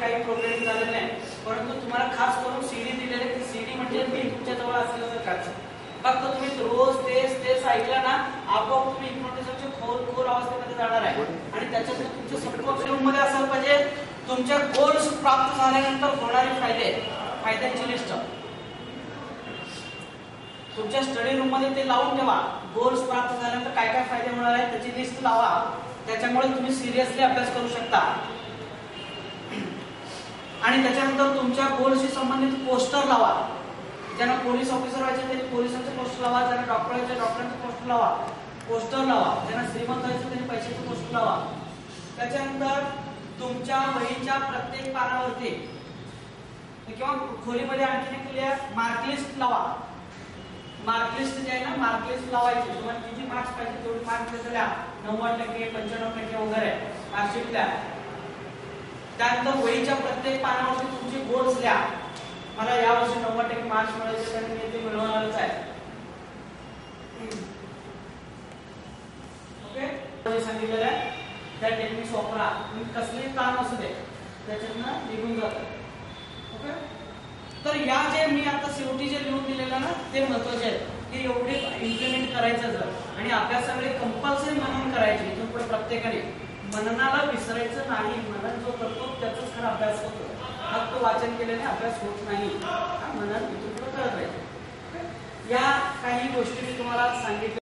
काही प्रोग्रेस झालेला नाही, परंतु तुम्हाला खास करून सीडी दिलेले की सीडी म्हणजे मी तुमच्या जवळ असलेलं काच. फक्त तुम्ही रोज तेच ऐकलं ना, आपोआप तुम्ही हिप्नोटिझमच्या खोल अवस्थेमध्ये जाणार आहे आणि त्याच्यातून तुमच्या सबकॉन्शियस मध्ये असाल पाहिजे तुमच्या गोल्स प्राप्त झाल्यानंतर होणारे फायद्यांची लिस्ट. तुमच्या स्टडी रूम मध्ये ते लावून ठेवा. गोल्स प्राप्त झाल्यानंतर काय काय फायदे होणार आहेत त्याची लिस्ट लावा. त्याच्यामुळे तुम्ही सिरियसली अभ्यास करू शकता. आणि त्याच्यानंतर तुमच्या गोल्सशी संबंधित पोस्टर लावा. ज्यांना पोलीस ऑफिसर व्हायचे त्यांनी पोलिसांचे पोस्टर लावा, ज्यांना डॉक्टर व्हायचे डॉक्टरांचे पोस्टर लावा, ज्यांना श्रीमंत व्हायचं त्यांनी पैशाचे पोस्टर लावा. त्याच्यानंतर तुमच्या वहीच्या प्रत्येक पानावरती किंवा खोलीमध्ये आणखी एक मार्कलिस्ट लावा. मार्कलिस्ट जे आहे ना, मार्कलिस्ट लावायची. तुम्हाला किती मार्क्स पाहिजे तेवढे मार्क्स दिल्या, 90%, 95% वगैरे मार्कशीट द्या. त्यानंतर वहीच्या प्रत्येक पानावरती तुमचे गोल्स लिहा. मला यावर्षी 90% मार्क्स मिळायचे आणि मी ते मिळवणारच आहे. ओके, सांगितलेलं आहे त्या टेक्निक्स वापरा. तुम्ही कसलीही काम असू दे त्याच्यातनं निघून जातं. ओके, तर या जे मी आता शेवटी जे लिहून दिलेलं ना ते महत्वाचे आहेत. ते एवढे इम्प्लिमेंट करायचं जर आणि अभ्यासामध्ये कंपल्सरी मनन करायचे. इथून पुढे प्रत्येकाने मननाला विसरायचं नाही. मनन जो करतो त्याचाच खरा अभ्यास होतो. फक्त वाचन केल्याने अभ्यास होत नाही. मनन इथून पुढे करत राहायचं. या काही गोष्टी मी तुम्हाला सांगितल्या.